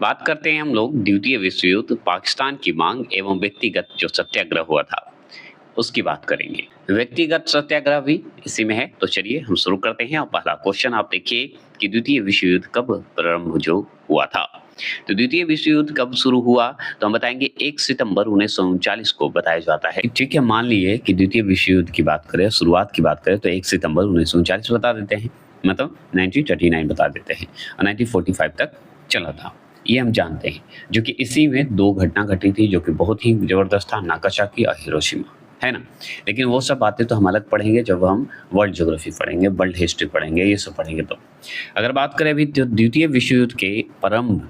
बात करते हैं हम लोग द्वितीय विश्व युद्ध, पाकिस्तान की मांग एवं व्यक्तिगत जो सत्याग्रह हुआ था, उसकी बात करेंगे। व्यक्तिगत सत्याग्रह भी इसी में है, तो चलिए हम शुरू करते हैं। और पहला क्वेश्चन आप देखिए कि द्वितीय विश्व युद्ध कब प्रारंभ जो हुआ था। तो द्वितीय विश्व युद्ध कब शुरू हुआ, तो हम बताएंगे 1 सितंबर 1939 को बताया जाता है। ठीक है, मान लिए कि द्वितीय विश्व युद्ध की बात करें, शुरुआत की बात करें, तो 1 सितंबर 1939 बता देते हैं, मतलब 1939 बता देते हैं, और 1945 तक चला था, ये हम जानते हैं। जो कि इसी में 2 घटना घटी थी जो कि बहुत ही ज़बरदस्त था, नागासाकी और हिरोशिमा, है ना? लेकिन वो सब बातें तो हम अलग पढ़ेंगे जब हम वर्ल्ड ज्योग्राफी पढ़ेंगे, वर्ल्ड हिस्ट्री पढ़ेंगे, ये सब पढ़ेंगे तो। अगर बात करें अभी तो द्वितीय विश्व युद्ध के प्रारंभ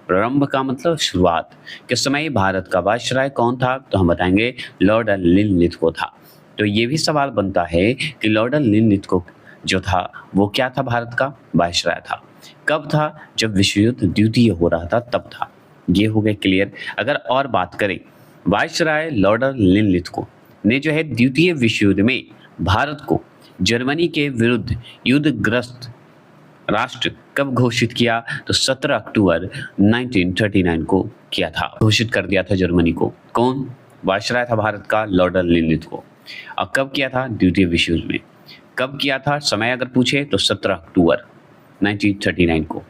प्रारंभ का मतलब शुरुआत के समय भारत का वायसराय कौन था, तो हम बताएंगे लॉर्ड लिनलिथ था। तो ये भी सवाल बनता है कि लॉर्ड लिनलिथ जो था वो क्या था, भारत का वायसराय था। कब था, जब विश्व युद्ध द्वितीय हो रहा था तब था। ये हो गए क्लियर। अगर और बात करें, वायसराय लॉर्ड लिनलिथ ने जो है द्वितीय विश्व युद्ध में भारत को जर्मनी के विरुद्ध युद्धग्रस्त राष्ट्र कब घोषित किया, तो 17 अक्टूबर 1939 को किया था, घोषित कर दिया था जर्मनी को। कौन वायसराय था भारत का, लॉर्ड लिनलिथ और कब किया था, द्वितीय विश्व युद्ध में। कब किया था, समय अगर पूछे तो 17 अक्टूबर 1939 को।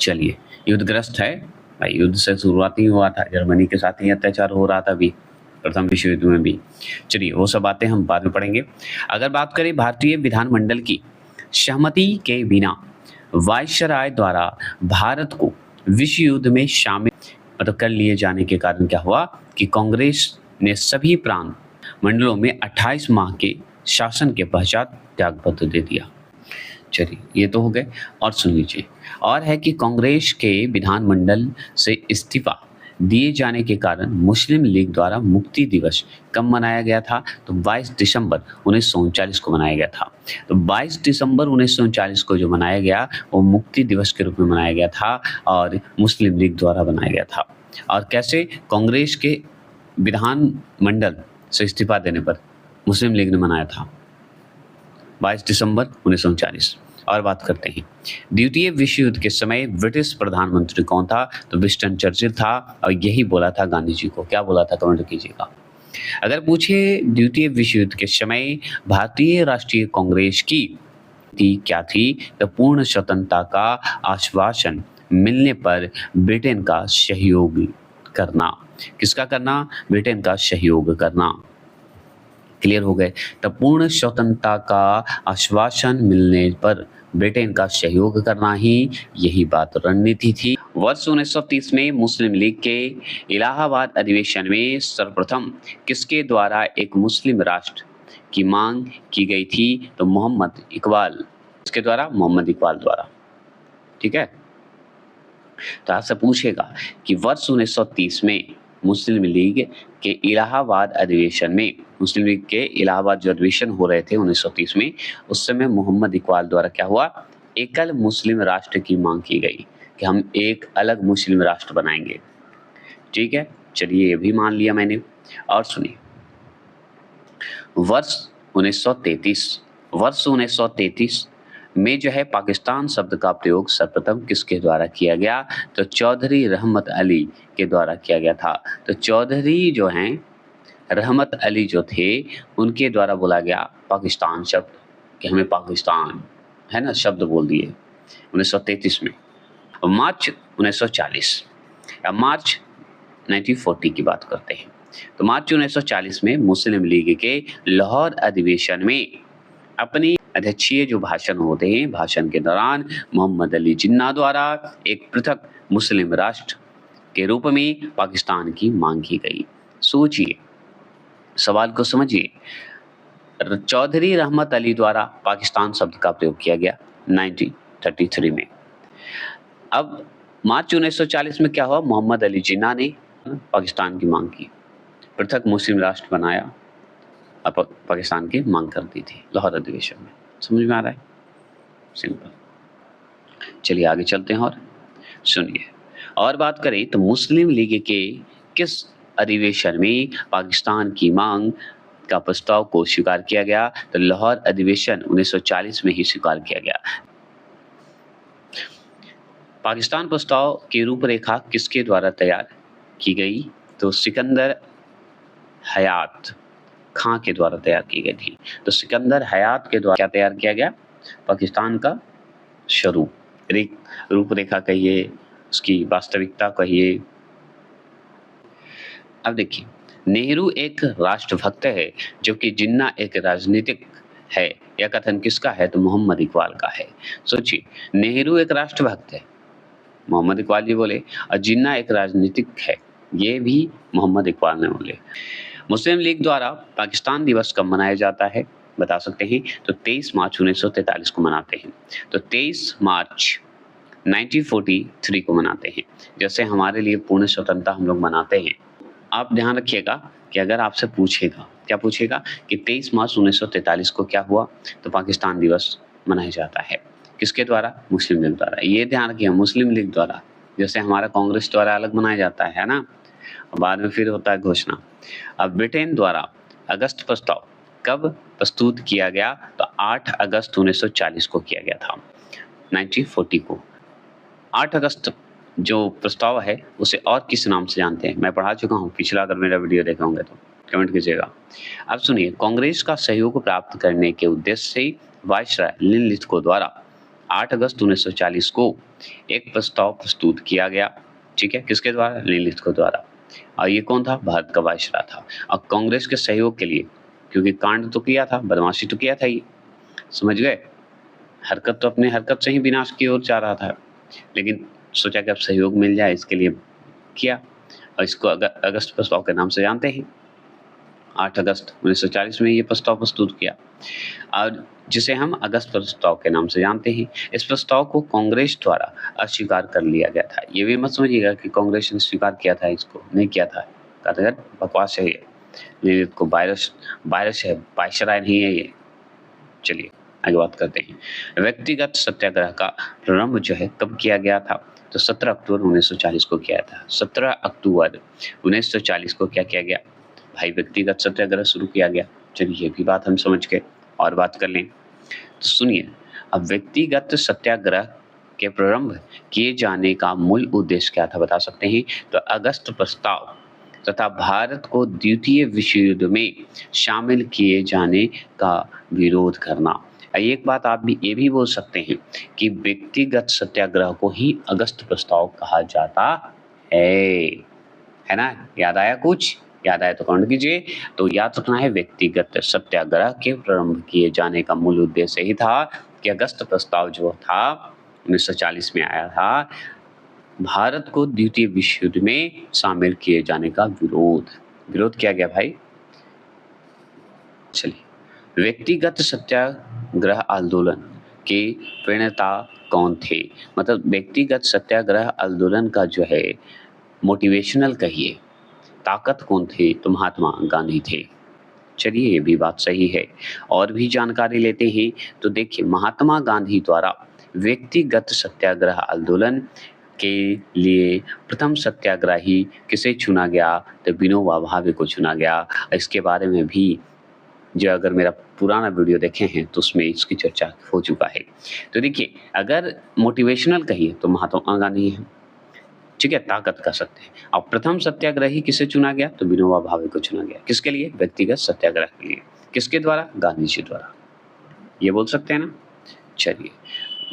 चलिए, युद्धग्रस्त है भाई, युद्ध से शुरुआत ही हुआ था, जर्मनी के साथ ही अत्याचार हो रहा था अभी प्रथम विश्व युद्ध में भी। चलिए, वो सब बातें हम बाद में पढ़ेंगे। अगर बात करें भारतीय विधानमंडल की सहमति के बिना वायसराय द्वारा भारत को विश्व युद्ध में शामिल मतलब कर लिए जाने के कारण क्या हुआ कि कांग्रेस ने सभी प्रांत मंडलों में 28 माह के शासन के पश्चात त्यागपत्र दे दिया। चलिए, ये तो हो गए। और सुन लीजिए, और है कि कांग्रेस के विधानमंडल से इस्तीफा दिए जाने के कारण मुस्लिम लीग द्वारा मुक्ति दिवस कब मनाया गया था, तो 22 दिसंबर 1939 को मनाया गया था। तो 22 दिसंबर 1939 को जो मनाया गया वो मुक्ति दिवस के रूप में मनाया गया था और मुस्लिम लीग द्वारा बनाया गया था। और कैसे, कांग्रेस के विधानमंडल से इस्तीफा देने पर मुस्लिम लीग ने मनाया था 22 दिसंबर 1939। और बात करते हैं, द्वितीय विश्व युद्ध के समय ब्रिटिश प्रधानमंत्री कौन था, तो विंस्टन चर्चिल था, और यही बोला था गांधी जी को। क्या बोला था, कमेंट कीजिएगा। अगर पूछे द्वितीय विश्व युद्ध के समय भारतीय राष्ट्रीय कांग्रेस की क्या थी, तो पूर्ण स्वतंत्रता का आश्वासन मिलने पर ब्रिटेन का सहयोग करना। किसका करना, ब्रिटेन का सहयोग करना। क्लियर हो गए। तब पूर्ण स्वतंत्रता का आश्वासन मिलने पर ब्रिटेन का सहयोग करना ही यही बात रणनीति थी। वर्ष 1930 में मुस्लिम लीग के इलाहाबाद अधिवेशन में सर्वप्रथम किसके द्वारा एक मुस्लिम राष्ट्र की मांग की गई थी, तो मोहम्मद इकबाल, किसके द्वारा, मोहम्मद इकबाल द्वारा। ठीक है, तो आपसे पूछेगा कि वर्ष 1930 में मुस्लिम लीग के इलाहाबाद अधिवेशन में, मुस्लिम लीग के इलाहाबाद जो अधिवेशन हो रहे थे 1930 में, उस समय मोहम्मद इकबाल द्वारा क्या हुआ, एकल मुस्लिम राष्ट्र की मांग की गई कि हम एक अलग मुस्लिम राष्ट्र बनाएंगे। ठीक है, चलिए ये भी मान लिया मैंने। और सुनिए, वर्ष 1933 में जो है पाकिस्तान शब्द का प्रयोग सर्वप्रथम किसके द्वारा किया गया, तो चौधरी रहमत अली के द्वारा किया गया था। तो चौधरी जो हैं रहमत अली जो थे, उनके द्वारा बोला गया पाकिस्तान शब्द, कि हमें पाकिस्तान, है ना, शब्द बोल दिए 1933 में। मार्च 1940 या मार्च 1940 की बात करते हैं, तो मार्च 1940 में मुस्लिम लीग के लाहौर अधिवेशन में अपनी अध्यक्षीय जो भाषण होते हैं, भाषण के दौरान मोहम्मद अली जिन्ना द्वारा एक पृथक मुस्लिम राष्ट्र के रूप में पाकिस्तान की मांग की गई। सोचिए, सवाल को समझिए। चौधरी रहमत अली द्वारा पाकिस्तान शब्द का प्रयोग किया गया 1933 में। अब मार्च 1940 में क्या हुआ, मोहम्मद अली जिन्ना ने पाकिस्तान की मांग की, पृथक मुस्लिम राष्ट्र बनाया, पाकिस्तान की मांग कर दी थी लाहौर अधिवेशन में। समझ में आ रहा है, सिंपल। चलिए आगे चलते हैं और सुनिए। और बात करें तो मुस्लिम लीग के किस अधिवेशन में पाकिस्तान की मांग का प्रस्ताव को स्वीकार किया गया, तो लाहौर अधिवेशन 1940 में ही स्वीकार किया गया। पाकिस्तान प्रस्ताव की रूपरेखा किसके द्वारा तैयार की गई? तो सिकंदर हयात खां के द्वारा तैयार की गई थी। तो सिकंदर हयात के द्वारा क्या तैयार किया गया? पाकिस्तान का स्वरूप, रूपरेखा कहिए, उसकी वास्तविकता कहिए। अब देखिए, नेहरू एक राष्ट्रभक्त है जबकि जिन्ना एक राजनीतिक है। यह कथन किसका है? तो मोहम्मद इकबाल का है। सोचिए, नेहरू एक राष्ट्रभक्त है, मोहम्मद इकबाल जी बोले, और जिन्ना एक राजनीतिक है, ये भी मोहम्मद इकबाल ने बोले। मुस्लिम लीग द्वारा पाकिस्तान दिवस कब मनाया जाता है? बता सकते हैं? तो 23 मार्च 1943 को मनाते हैं। तो 23 मार्च 1943 को मनाते हैं। जैसे हमारे लिए पूर्ण स्वतंत्रता हम लोग मनाते हैं। आप ध्यान रखिएगा कि अगर आपसे पूछेगा, क्या पूछेगा कि 23 मार्च 1943 को क्या हुआ? तो पाकिस्तान दिवस मनाया जाता है। किसके द्वारा? मुस्लिम लीग द्वारा। ये ध्यान रखिए, मुस्लिम लीग द्वारा। जैसे हमारा कांग्रेस द्वारा अलग मनाया जाता है ना, बाद में फिर होता है घोषणा। अब ब्रिटेन द्वारा अगस्त प्रस्ताव कब प्रस्तुत किया गया? तो 8 अगस्त 1940 को किया गया था, 1940 को। 8 अगस्त जो प्रस्ताव है उसे और किस नाम से जानते हैं? मैं पढ़ा चुका हूँ, पिछला अगर मेरा वीडियो देखे होंगे तो कमेंट कीजिएगा। अब सुनिए, कांग्रेस का सहयोग प्राप्त करने के उद्देश्य से वायसराय लिनलिथगो द्वारा 8 अगस्त 1940 को एक प्रस्ताव प्रस्तुत किया गया। ठीक है, किसके द्वारा? लिनलिथगो द्वारा। और ये कौन था? भारत का वायसराय था। और कांग्रेस के सहयोग के लिए, क्योंकि कांड तो किया था, बदमाशी तो किया था, ये समझ गए, हरकत तो अपने हरकत से ही विनाश की ओर जा रहा था, लेकिन सोचा कि अब सहयोग मिल जाए, इसके लिए किया। और इसको अगस्त प्रस्ताव के नाम से जानते हैं। 8 अगस्त 1940 में ये प्रस्ताव प्रस्तुत किया, और जिसे हम अगस्त प्रस्ताव के नाम से जानते हैं। इस प्रस्ताव को कांग्रेस द्वारा अस्वीकार कर लिया गया था। ये भी मत समझिएगा कि कांग्रेस ने स्वीकार किया था, इसको नहीं किया था, कहा बकवास है ये को वायरस है, वायसराय नहीं है ये। चलिए आगे बात करते हैं। व्यक्तिगत सत्याग्रह का प्रारंभ जो है कब किया गया था? तो 17 अक्टूबर 1940 को किया था। 17 अक्टूबर 1940 को क्या किया गया भाई? व्यक्तिगत सत्याग्रह शुरू किया गया। चलिए ये भी बात हम समझ के और बात कर लें। तो सुनिए, अब व्यक्तिगत सत्याग्रह के प्रारंभ किए जाने का मूल उद्देश्य क्या था? बता सकते हैं? तो अगस्त प्रस्ताव तथा भारत को द्वितीय विश्व युद्ध में शामिल किए जाने का विरोध करना। एक बात आप भी ये भी बोल सकते हैं कि व्यक्तिगत सत्याग्रह को ही अगस्त प्रस्ताव कहा जाता है ना? याद आया कुछ? याद आया तो कमेंट कीजिए। तो याद रखना है, व्यक्तिगत सत्याग्रह के प्रारंभ किए जाने का मूल उद्देश्य ही था कि अगस्त प्रस्ताव जो था 1940 में आया था, भारत को द्वितीय विश्व युद्ध में शामिल किए जाने का विरोध किया गया भाई। चलिए, व्यक्तिगत सत्याग्रह आंदोलन के प्रणेता कौन थे? मतलब व्यक्तिगत सत्याग्रह आंदोलन का जो है मोटिवेशनल कहिए, ताकत कौन थे? तो महात्मा गांधी थे। चलिए ये भी बात सही है। और भी जानकारी लेते हैं। तो देखिए, महात्मा गांधी द्वारा व्यक्तिगत सत्याग्रह आंदोलन के लिए प्रथम सत्याग्रही किसे चुना गया? तो विनोबा भावे को चुना गया। इसके बारे में भी जो अगर मेरा पुराना वीडियो देखे हैं तो उसमें इसकी चर्चा हो चुका है। तो देखिए, अगर मोटिवेशनल कहिए तो महात्मा गांधी हैं, ठीक है, ताकत कह सकते हैं। और प्रथम सत्याग्रही किसे चुना गया? तो विनोबा भावे को चुना गया। किसके लिए? व्यक्तिगत सत्याग्रह के लिए। किसके द्वारा? गांधी जी द्वारा। ये बोल सकते हैं ना? चलिए,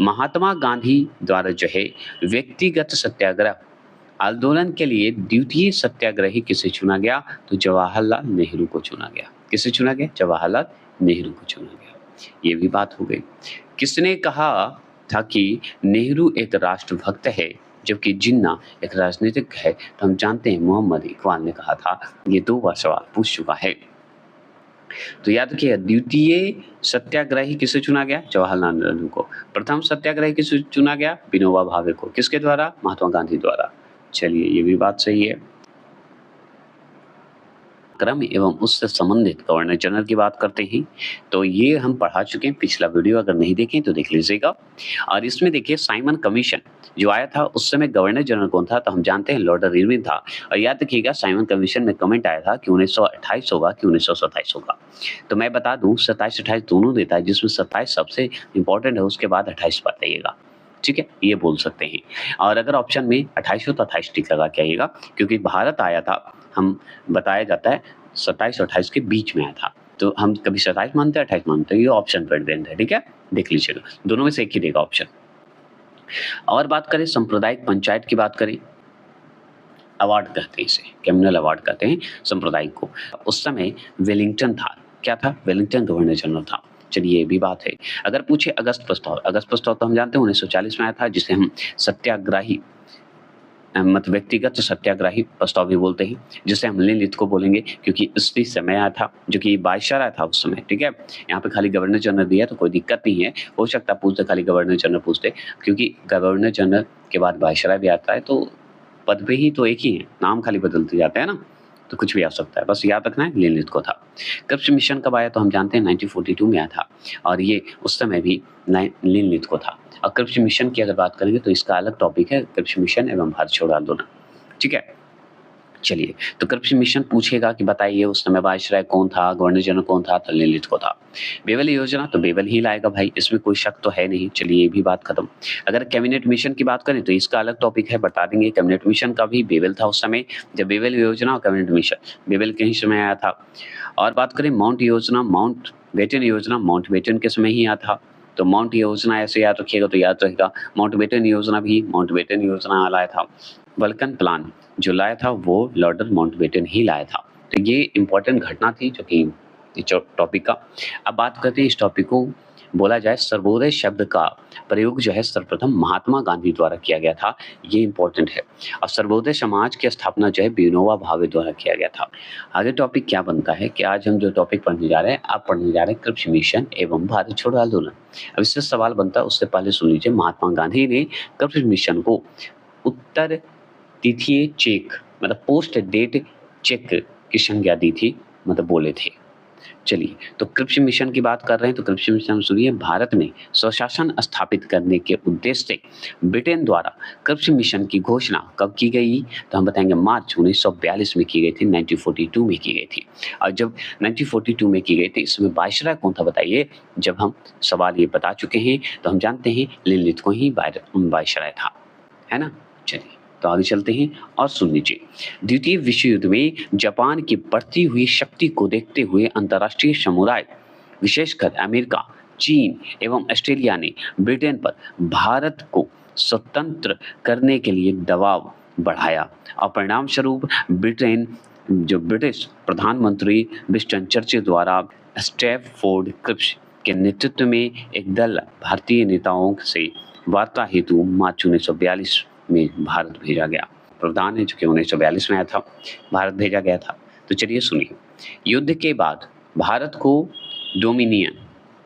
महात्मा गांधी द्वारा जो है व्यक्तिगत सत्याग्रह आंदोलन के लिए द्वितीय सत्याग्रही किसे चुना गया? तो जवाहरलाल नेहरू को चुना गया। किसे चुना गया? जवाहरलाल नेहरू को चुना गया। ये भी बात हो गई। किसने कहा था कि नेहरू एक राष्ट्रभक्त है जबकि जिन्ना एक राजनीतिक है? तो हम जानते हैं मोहम्मद इकबाल ने कहा था। ये 2 बार सवाल पूछ चुका है। तो याद रखिएगा, द्वितीय सत्याग्रही किसे चुना गया? जवाहरलाल नेहरू को। प्रथम सत्याग्रही किसे चुना गया? विनोबा भावे को। किसके द्वारा? महात्मा गांधी द्वारा। चलिए ये भी बात सही है। क्रम एवं उससे संबंधित गवर्नर जनरल की बात करते हैं तो ये हम पढ़ा चुके हैं, पिछला वीडियो अगर नहीं देखें तो देख लीजिएगा। और इसमें देखिए, साइमन कमीशन जो आया था उस समय गवर्नर जनरल कौन था? तो हम जानते हैं लॉर्ड इरविन था। और याद रखिएगा, साइमन कमीशन में कमेंट आया था कि 1928 होगा कि 1927 होगा। तो मैं बता दूं 27-28 दोनों देता है, जिसमें 27 सबसे इंपॉर्टेंट है, उसके बाद 28 बताइएगा। ठीक है, ये बोल सकते हैं। और अगर ऑप्शन में 28 हो तो 28 टिक लगा के आइएगा, क्योंकि भारत आया था, हम बताया जाता है 27 और 28 के बीच में आया था। तो हम कभी 27 मानते हैं, 28 मानते हैं, ये ऑप्शन प्रेजेंट है, ठीक है? देख लीजिएगा, दोनों में से एक ही देगा ऑप्शन। और बात करें सांप्रदायिक पंचायत की बात करें, अवार्ड कहते हैं इसे, कम्युनल अवार्ड कहते हैं सांप्रदायिक को। उस समय वेलिंगटन था, क्या था? वेलिंगटन गवर्नर जनरल था। चलिए ये भी बात है। अगर पूछे अगस्त प्रस्ताव, अगस्त प्रस्ताव तो हम जानते हैं 1940 में आया था, जिसे हम सत्याग्रही मतलब व्यक्तिगत सत्याग्रही प्रस्ताव भी बोलते हैं, जिसे हम लिनलिथ को बोलेंगे, क्योंकि इसी समय आया था, जो कि वायसराय था उस समय, ठीक है? यहाँ पे खाली गवर्नर जनरल दिया तो कोई दिक्कत नहीं है, हो सकता है पूछते खाली गवर्नर जनरल पूछते, क्योंकि गवर्नर जनरल के बाद वायसराय भी आता है, तो पद पे ही तो एक ही है, नाम खाली बदलते जाते हैं ना, तो कुछ भी आ सकता है, बस याद रखना है लिनलिथ को था। क्रिप्स मिशन कब आया? तो हम जानते हैं 1942 में आया था, और ये उस समय भी लिनलिथ को था। और क्रिप्स मिशन की अगर बात करेंगे तो इसका अलग टॉपिक है, क्रिप्स मिशन एवं भारत छोड़ो आंदोलन, ठीक है? चलिए, तो क्रिप्स मिशन पूछेगा कि बताइए उस समय वायसराय कौन था, गवर्नर जनरल कौन था? तो लिनलिथ को था। बेवल योजना, तो बेवल ही लाएगा भाई, इसमें कोई शक तो है नहीं। चलिए ये भी बात खत्म। अगर कैबिनेट मिशन की बात करें तो इसका अलग टॉपिक है, बता देंगे। कैबिनेट मिशन का भी बेवल था उस समय, जब बेवल योजना और कैबिनेट मिशन बेवल के ही समय आया था। और बात करें माउंट योजना, माउंट बेटन योजना माउंट बेटन के समय ही आया था। तो माउंट योजना ऐसे याद रखिएगा तो याद रहेगा, माउंट बेटन योजना भी माउंट बेटन योजना लाया था। वल्कन प्लान जो लाया था वो लॉर्ड माउंटबेटन ही लाया था। तो ये इंपॉर्टेंट घटना थी जो कि टॉपिक का। अब बात करते हैं इस टॉपिक को, बोला जाए सर्वोदय शब्द का प्रयोग जो है सर्वप्रथम महात्मा गांधी द्वारा किया गया था, ये इंपॉर्टेंट है। और सर्वोदय समाज की स्थापना जो है विनोबा भावे द्वारा किया गया था। आगे टॉपिक क्या बनता है कि आज हम जो टॉपिक पढ़ने जा रहे हैं, आप पढ़ने जा रहे हैं क्रिप्स मिशन एवं भारत छोड़ो आंदोलन। अब इससे सवाल बनता है, उससे पहले सुन लीजिए, महात्मा गांधी ने क्रिप्स मिशन को उत्तर तिथि चेक मतलब पोस्ट डेट चेक की संज्ञा दी थी, मतलब बोले थे। चलिए, तो क्रिप्स मिशन की बात कर रहे हैं तो क्रिप्स मिशन सुनिए, भारत में स्वशासन स्थापित करने के उद्देश्य से ब्रिटेन द्वारा क्रिप्स मिशन की घोषणा कब की गई? तो हम बताएंगे मार्च 1942 में की गई थी, 1942 में की गई थी। और जब 1942 में की गई थी, इसमें वायसराय कौन था बताइए? जब हम सवाल ये बता चुके हैं तो हम जानते हैं लिनलिथ को ही वायसराय था, है ना? चलिए, तो आगे चलते हैं और सुन लीजिए। द्वितीय विश्व युद्ध में जापान की बढ़ती हुई शक्ति को देखते हुए अंतर्राष्ट्रीय समुदाय, विशेषकर अमेरिका, चीन एवं ऑस्ट्रेलिया ने ब्रिटेन पर भारत को स्वतंत्र करने के लिए दबाव बढ़ाया, और परिणाम स्वरूप ब्रिटेन जो ब्रिटिश प्रधानमंत्री विंस्टन चर्चिल द्वारा स्टैमफोर्ड क्रिप्स के नेतृत्व में एक दल भारतीय नेताओं से वार्ता हेतु मार्च 1942 में भारत भेजा गया। प्रावधान है जो कि 1942 में आया था, भारत भेजा गया था। तो चलिए सुनिए, युद्ध के बाद भारत को डोमिनियन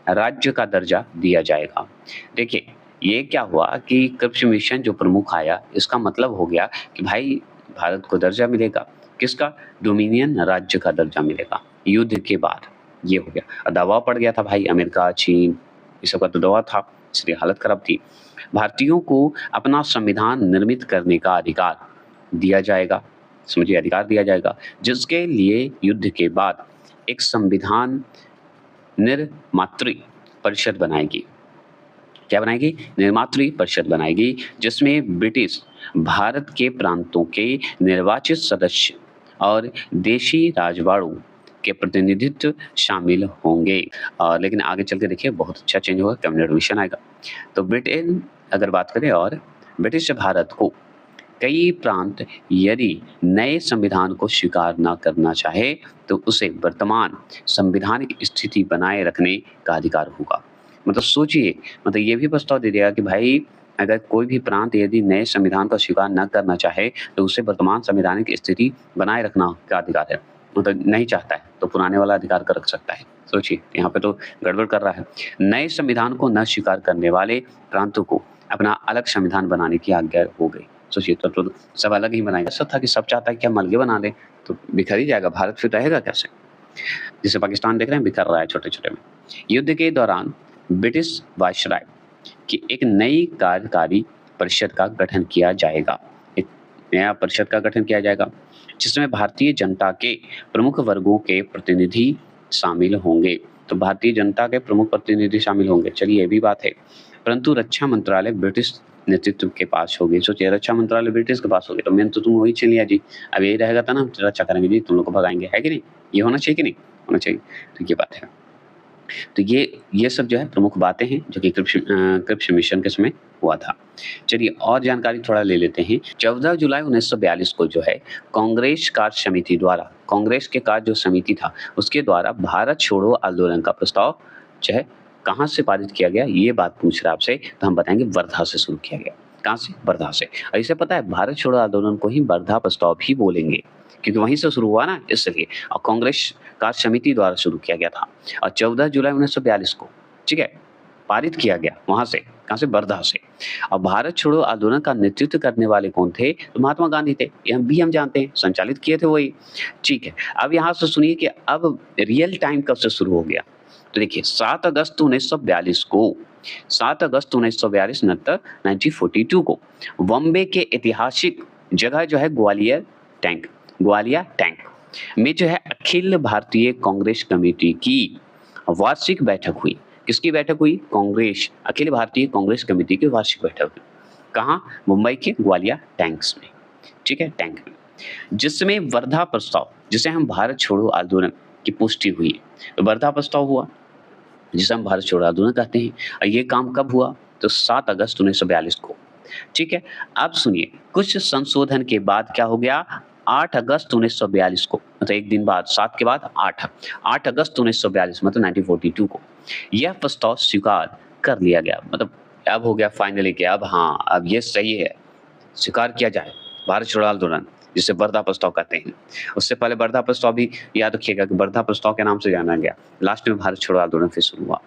राज्य का दर्जा दिया जाएगा। देखिए, ये क्या हुआ कि क्रिप्स मिशन जो प्रमुख आया, इसका मतलब हो गया कि भाई भारत को दर्जा मिलेगा, किसका? डोमिनियन राज्य का दर्जा मिलेगा युद्ध के बाद। ये हो गया, दबाव पड़ गया था भाई, अमेरिका, चीन, ये सब का तो दबाव था, इसलिए हालत खराब थी। भारतीयों को अपना संविधान निर्मित करने का अधिकार दिया जाएगा, समझिए, अधिकार दिया जाएगा, जिसके लिए युद्ध के बाद एक संविधान निर्मात्री परिषद बनाएगी। क्या बनाएगी? निर्मात्री परिषद बनाएगी, जिसमें ब्रिटिश भारत के प्रांतों के निर्वाचित सदस्य और देशी राजवाड़ों के प्रतिनिधित्व शामिल होंगे। लेकिन आगे चल के देखिए बहुत अच्छा चेंज होगा, कैबिनेट मिशन आएगा। तो ब्रिटेन अगर बात करें और ब्रिटिश भारत को कई प्रांत यदि नए संविधान को स्वीकार न करना चाहे तो उसे वर्तमान संवैधानिक स्थिति बनाए रखने का अधिकार होगा। मतलब सोचिए, मतलब ये भी प्रस्ताव दे दिया कि भाई अगर कोई भी प्रांत यदि नए संविधान को स्वीकार न करना चाहे तो उसे वर्तमान संवैधानिक स्थिति बनाए रखना का अधिकार है। मतलब नहीं चाहता है तो पुराने वाला अधिकार कर रख सकता है। सोचिए, यहाँ पे तो गड़बड़ कर रहा है। नए संविधान को न स्वीकार करने वाले प्रांतों को अपना अलग संविधान बनाने की आज्ञा हो गई। सोचिए, तो सब अलग ही बनाएगा। सब था कि सब चाहता है कि हम अलग बना दें, तो बिखर ही जाएगा भारत, फिर रहेगा कैसे? जैसे पाकिस्तान देख रहे हैं बिखर रहा है छोटे छोटे में। युद्ध के दौरान ब्रिटिश वायसराय की एक नई कार्यकारी परिषद का गठन किया जाएगा। एक नया परिषद का गठन किया जाएगा जिसमें भारतीय जनता के प्रमुख वर्गों के प्रतिनिधि शामिल होंगे। तो भारतीय जनता के प्रमुख प्रतिनिधि शामिल होंगे, चलिए ये भी बात है। परंतु रक्षा मंत्रालय ब्रिटिश नेतृत्व के पास होगी, सोचिए रक्षा मंत्रालय ब्रिटिश के पास होगी, तो मेन तो तुम वही चुन लिया जी। अब यही रहेगा था ना, रक्षा करेंगे जी, तुम लोग को भगाएंगे, है कि नहीं? ये होना चाहिए कि नहीं होना चाहिए? तो ये बात है। तो ये सब जो है प्रमुख बातें हैं जो कि क्रिप्स मिशन के समय हुआ था। चलिए और जानकारी थोड़ा ले लेते हैं। 14 जुलाई 1942 को जो है कांग्रेस कार्य समिति द्वारा, कांग्रेस के कार्य जो समिति था उसके द्वारा भारत छोड़ो आंदोलन का प्रस्ताव जो है कहाँ से पारित किया गया, ये बात पूछ रहा है आपसे, तो हम बताएंगे वर्धा से शुरू किया गया। कहाँ से? वर्धा से। और इसे पता है भारत छोड़ो आंदोलन को ही वर्धा प्रस्ताव भी बोलेंगे, क्योंकि वहीं से शुरू हुआ ना, इसलिए। और कांग्रेस कार्य समिति द्वारा शुरू किया गया था और 14 जुलाई 1942 को, ठीक है, पारित किया गया वहां से। कहां से? वर्धा से। और भारत छोड़ो आंदोलन का नेतृत्व करने वाले कौन थे? तो महात्मा गांधी थे। ये हम जानते हैं, संचालित किए थे वही। ठीक है, अब यहाँ से सुनिए कि अब रियल टाइम कब से शुरू हो गया। तो देखिए 7 अगस्त 1942 को, 7 अगस्त 1942 1942 को बॉम्बे के ऐतिहासिक जगह जो है ग्वालियर टैंक में जो है अखिल भारतीय कांग्रेस कमेटी की वार्षिक बैठक हुई। किसकी बैठक हुई? कांग्रेस, अखिल भारतीय कांग्रेस कमेटी की वार्षिक बैठक हुई। कहाँ? मुंबई के ग्वालियर टैंक्स में, ठीक है, टैंक में, जिसमें वर्धा प्रस्ताव, जिसे हम भारत छोड़ो आंदोलन की पुष्टि हुई। तो वर्धा प्रस्ताव हुआ जिसे हम भारत छोड़ो आंदोलन कहते हैं। और ये काम कब हुआ? तो 7 अगस्त 1942 को, ठीक है। अब सुनिए, कुछ संशोधन के बाद क्या हो गया? 8 अगस्त 1942 को, मतलब एक दिन बाद, 7 के बाद 8 अगस्त 1942 मतलब 1942 को यह प्रस्ताव स्वीकार कर लिया गया। मतलब अब हो गया फाइनली कि अब हाँ, अब ये सही है, स्वीकार किया जाए भारत छोड़ो आंदोलन, जिसे वर्धा प्रस्ताव कहते हैं। उससे पहले वर्धा प्रस्ताव भी याद रखिएगा कि वर्धा प्रस्ताव के नाम से जाना गया। लास्ट में भारत छोड़ो आंदोलन फिर शुरू हुआ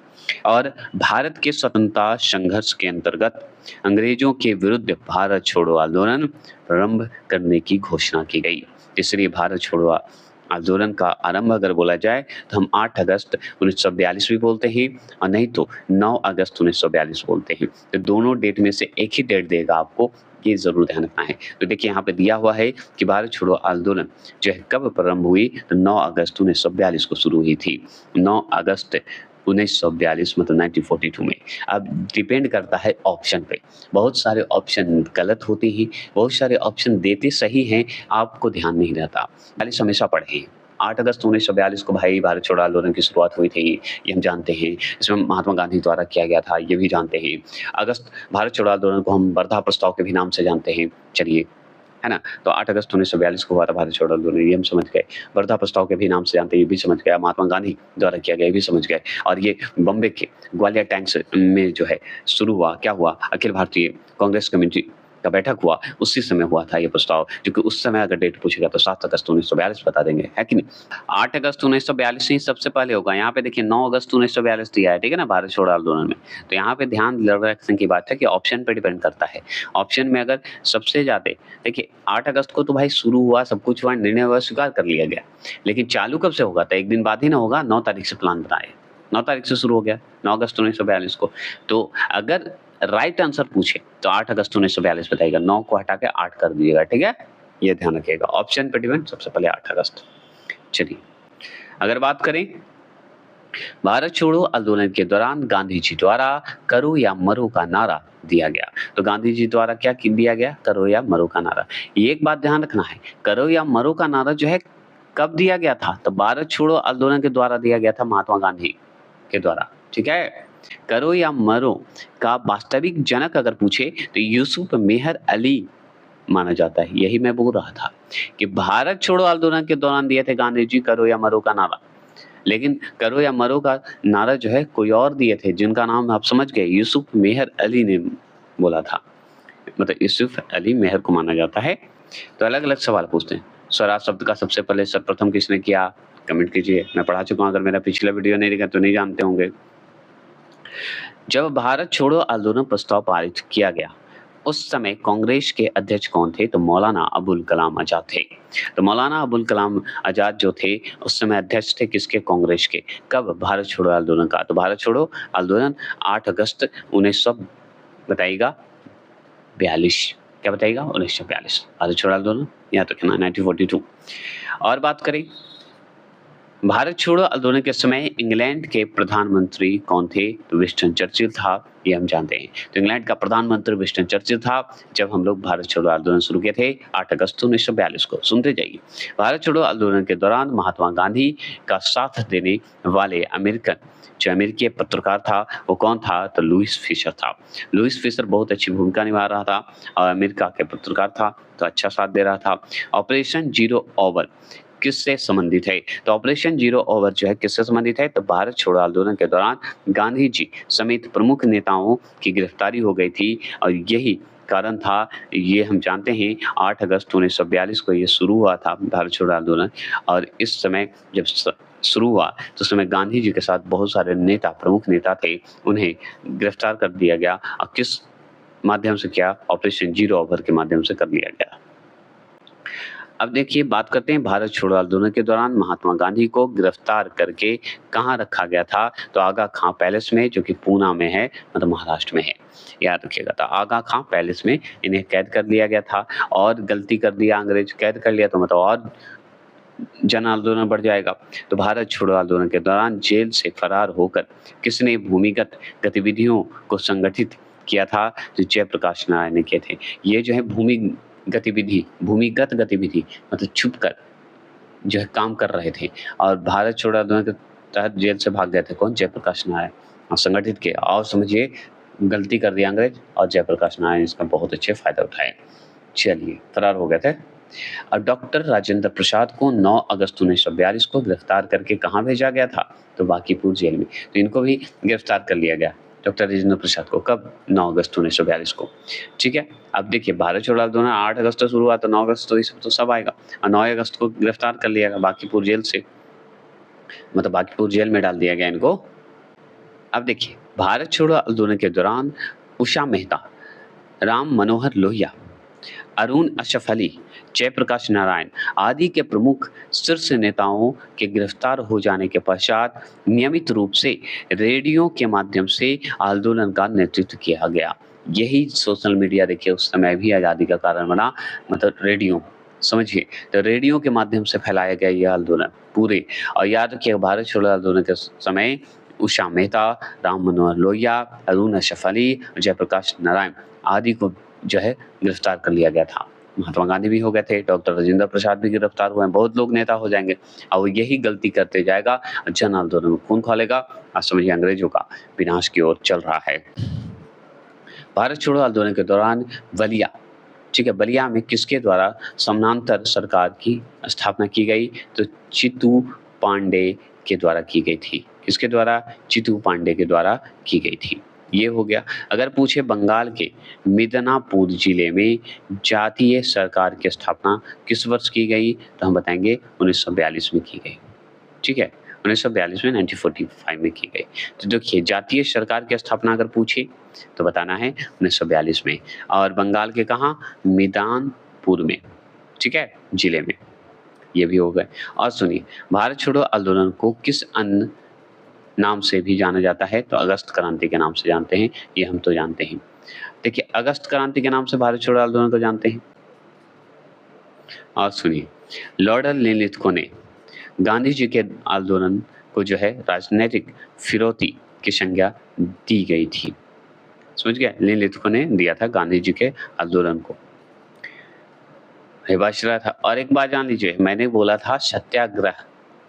और भारत के स्वतंत्रता संघर्ष के अंतर्गत अंग्रेजों के विरुद्ध भारत छोड़ो आंदोलन प्रारंभ करने की घोषणा की गई। इसलिए भारत छोड़ो आंदोलन का आरंभ अगर बोला जाए तो हम 8 अगस्त 1942 भी बोलते हैं और नहीं तो 9 अगस्त 1942 बोलते हैं। तो दोनों डेट में से एक ही डेट देगा आपको, ये जरूर ध्यान रखना है। तो देखिए यहाँ पे दिया हुआ है कि भारत छोड़ो आंदोलन जो है कब प्रारंभ हुई, तो 9 अगस्त 1942 को शुरू हुई थी। 9 अगस्त 1942 मतलब 1942 में। अब डिपेंड करता है ऑप्शन पे, बहुत सारे ऑप्शन गलत होते हैं, बहुत सारे ऑप्शन देते सही हैं, आपको ध्यान नहीं रहता। पहले हमेशा पढ़ें। 8 अगस्त 1942 को भाई भारत छोड़ो आंदोलन की शुरुआत हुई थी, ये हम जानते हैं। इसमें महात्मा गांधी द्वारा किया गया था, ये भी जानते हैं। अगस्त भारत छोड़ो आंदोलन को हम वर्धा प्रस्ताव के भी नाम से जानते हैं, चलिए, है ना। तो 8 अगस्त 1942 को हुआ था भारत छोड़ो आंदोलन, ये हम समझ गए। वर्धा प्रस्ताव के भी नाम से जानते हैं, ये भी समझ गए। महात्मा गांधी द्वारा किया गया, ये भी समझ गए। और ये बॉम्बे के ग्वालियर टैंक्स में जो है शुरू हुआ, क्या हुआ? अखिल भारतीय कांग्रेस कमेटी का बैठक हुआ, उसी समय हुआ था ये प्रस्ताव। क्योंकि उस समय अगर डेट पूछेगा तो 7 अगस्त 1942 बता देंगे, है कि नहीं। 8 अगस्त 1942 ही सबसे पहले होगा। यहाँ पे देखिए 9 अगस्त 1942 दिया है, ठीक है ना, भारत छोड़ो आंदोलन में। तो यहाँ पे ध्यान रखने की बात है कि ऑप्शन पे डिपेंड करता है। ऑप्शन में अगर सबसे ज्यादा, देखिए 8 अगस्त को तो भाई शुरू हुआ, सब कुछ हुआ, निर्णय हुआ, स्वीकार कर लिया गया, लेकिन चालू कब से होगा? तो एक दिन बाद ही ना होगा। 9 तारीख से प्लान बनाए, 9 तारीख से शुरू हो गया, 9 अगस्त 1942 को। तो अगर राइट आंसर पूछे तो 8 अगस्त 1942 बताइएगा, 9 को हटा के 8 कर दीजिएगा, ठीक है, ये ध्यान रखिएगा। ऑप्शन पे डिपेंड, सबसे पहले 8 अगस्त। चलिए अगर बात करें भारत छोड़ो आंदोलन के दौरान गांधी जी द्वारा करो या मरो का नारा दिया गया। तो गांधी जी द्वारा क्या दिया गया? करो या मरो का नारा। ये एक बात ध्यान रखना है, करो या मरो का नारा जो है कब दिया गया था? तो भारत छोड़ो आंदोलन के द्वारा दिया गया था, महात्मा गांधी के द्वारा, ठीक है। करो या मरो का वास्तविक जनक अगर पूछे तो यूसुफ मेहर अली माना जाता है। यही मैं बोल रहा था कि भारत छोड़ो आंदोलन के दौरान दिए थे गांधी जी करो या मरो का नारा, लेकिन करो या मरो का नारा जो है कोई और दिए थे, जिनका नाम आप समझ गए, यूसुफ मेहर अली ने बोला था। मतलब यूसुफ अली मेहर को माना जाता है। तो अलग अलग सवाल पूछते हैं। स्वराज शब्द का सबसे पहले सर्वप्रथम किसने किया? कमेंट कीजिए, मैं पढ़ा चुका हूं, अगर मेरा पिछला वीडियो नहीं देखा तो नहीं जानते होंगे। जब भारत छोड़ो आंदोलन प्रस्ताव पारित किया गया उस समय कांग्रेस के अध्यक्ष कौन थे? तो मौलाना अबुल कलाम आजाद थे। तो मौलाना अबुल कलाम आजाद जो थे उस समय अध्यक्ष थे किसके? कांग्रेस के। कब? भारत छोड़ो आंदोलन का। तो भारत छोड़ो आंदोलन 8 अगस्त 1900 बताइएगा 42, क्या बताइएगा? 1942 भारत छोड़ो आंदोलन, यहाँ तक है ना, 1942। और बात करें भारत छोड़ो आंदोलन के समय इंग्लैंड के प्रधानमंत्री कौन थे? तो विंस्टन चर्चिल था, ये हम जानते हैं। तो इंग्लैंड का प्रधानमंत्री विंस्टन चर्चिल था जब हम लोग भारत छोड़ो आंदोलन शुरू किए थे 8 अगस्त 1942 को। सुनते जाइए। भारत छोड़ो आंदोलन के दौरान महात्मा गांधी का साथ देने वाले जो अमेरिकी पत्रकार था वो कौन था? तो लुईस फिशर था। लुईस फिशर बहुत अच्छी भूमिका निभा रहा था और अमेरिका के पत्रकार था, तो अच्छा साथ दे रहा था। ऑपरेशन जीरो ओवर किससे संबंधित है? तो ऑपरेशन जीरो ओवर जो है किससे संबंधित है? तो भारत छोड़ो आंदोलन के दौरान गांधी जी समेत प्रमुख नेताओं की गिरफ्तारी हो गई थी और यही कारण था, ये हम जानते हैं 8 अगस्त 1942 को ये शुरू हुआ था भारत छोड़ो आंदोलन। और इस समय जब शुरू हुआ तो उस समय गांधी जी के साथ बहुत सारे नेता, प्रमुख नेता थे, उन्हें गिरफ्तार कर दिया गया और किस माध्यम से किया? ऑपरेशन जीरो ओवर के माध्यम से कर लिया गया। अब देखिए बात करते हैं भारत छोड़ो आंदोलन के दौरान महात्मा गांधी को गिरफ्तार करके कहाँ रखा गया था? तो आगा खां पैलेस में, जो कि पूना में है, मतलब महाराष्ट्र में है, याद रखिएगा। तो आगा खां पैलेस में इन्हें कैद कर लिया गया था और गलती कर दिया, अंग्रेज कैद कर लिया तो मतलब और जन आंदोलन बढ़ जाएगा। तो भारत छोड़ो आंदोलन के दौरान जेल से फरार होकर किसने भूमिगत गतिविधियों को संगठित किया था? तो जयप्रकाश नारायण ने किए थे। ये जो है भूमिगत गतिविधि मतलब छुप कर जो है काम कर रहे थे और भारत छोड़ो आंदोलन के तहत जेल से भाग गए थे। कौन? जयप्रकाश नारायण। और संगठित किया और समझिए गलती कर दिया अंग्रेज और जयप्रकाश नारायण इसका बहुत अच्छे फायदा उठाए। चलिए फरार हो गए थे। और डॉक्टर राजेंद्र प्रसाद को 9 अगस्त 1942 को गिरफ्तार करके कहाँ भेजा गया था? तो बांकीपुर जेल में। तो इनको भी गिरफ्तार कर लिया गया, डॉक्टर राजेंद्र प्रसाद को। कब? 9 अगस्त 1942 को। ठीक है। अब देखिए भारत छोड़ो आंदोलन 8 अगस्त से शुरू हुआ तो 9 अगस्त तो इस तो सब आएगा और 9 अगस्त को गिरफ्तार कर लिया गया बांकीपुर जेल से, मतलब बांकीपुर जेल में डाल दिया गया इनको। अब देखिए भारत छोड़ो आंदोलन के दौरान उषा मेहता, राम मनोहर लोहिया, अरुण अशरफ अली, जयप्रकाश नारायण आदि के प्रमुख शीर्ष नेताओं के गिरफ्तार हो जाने के पश्चात नियमित रूप से रेडियो के माध्यम से आंदोलन का नेतृत्व किया गया। यही सोशल मीडिया देखिए उस समय भी आज़ादी का कारण बना, मतलब रेडियो, समझिए। तो रेडियो के माध्यम से फैलाया गया यह आंदोलन पूरे। और याद रखिए भारत छोड़ो आंदोलन के समय उषा मेहता, राम मनोहर लोहिया, अरुण अशरफ अली, जयप्रकाश नारायण आदि को जो है गिरफ्तार कर लिया गया था। महात्मा गांधी भी हो गए थे, डॉक्टर राजेंद्र प्रसाद भी गिरफ्तार हुए हैं, बहुत लोग नेता हो जाएंगे और वो यही गलती करते जाएगा, जन आंदोलन में खून खौलेगा और समझिए अंग्रेजों का विनाश की ओर चल रहा है। भारत छोड़ो आंदोलन के दौरान बलिया, ठीक है, बलिया में किसके द्वारा समानांतर सरकार की स्थापना की गई? तो चित्तू पांडे के द्वारा की गई थी। किसके द्वारा? चित्तू पांडे के द्वारा की गई थी। ये हो गया। अगर पूछे बंगाल के मिदनापुर जिले में जातीय सरकार की स्थापना किस वर्ष की गई? तो हम बताएंगे 1942 में की गई। ठीक है, 1942 में 1945 में की गई। तो देखिए जातीय सरकार की स्थापना अगर पूछे तो बताना है 1942 में, और बंगाल के कहाँ? मिदनापुर में, ठीक है, जिले में। ये भी हो गए। और सुनिए भारत छोड़ो आंदोलन को किस अन्य नाम से भी जाना जाता है? तो अगस्त क्रांति के नाम से जानते हैं, ये हम तो जानते हैं। देखिए अगस्त क्रांति के नाम से भारत छोड़ो आंदोलन को जानते हैं। और सुनिए लॉर्ड लिनलिथगो ने गांधी जी के आंदोलन को जो है राजनीतिक फिरौती की संज्ञा दी गई थी। समझ गए? लिनलिथगो ने दिया था गांधी जी के आंदोलन को विभाषित था। और एक बात जान लीजिए, मैंने बोला था सत्याग्रह,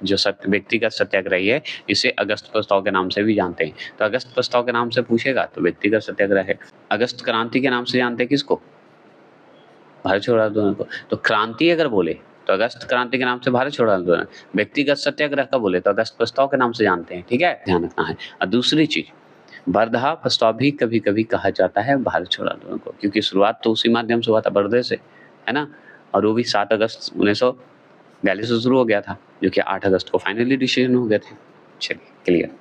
जो व्यक्तिगत सत्याग्रही है इसे अगस्त प्रस्ताव के नाम से भी जानते हैं। तो अगस्त प्रस्ताव के नाम से पूछेगा तो व्यक्तिगत सत्याग्रह है। अगस्त क्रांति के नाम से जानते हैं किसको? भारत छोड़ो आंदोलन को। तो क्रांति अगर बोले तो अगस्त क्रांति के नाम से भारत छोड़ो आंदोलन, व्यक्तिगत सत्याग्रह का बोले तो अगस्त प्रस्ताव के नाम से जानते हैं। ठीक है, ध्यान रखना है। और दूसरी चीज वर्धा प्रस्ताव भी कभी कभी कहा जाता है भारत छोड़ो आंदोलन को, क्योंकि शुरुआत तो उसी माध्यम से हुआ था, वर्धे से, है ना। और वो भी 7 अगस्त 1942 से शुरू हो गया था, जो कि 8 अगस्त को फाइनली डिसीजन हो गए थे। चलिए क्लियर।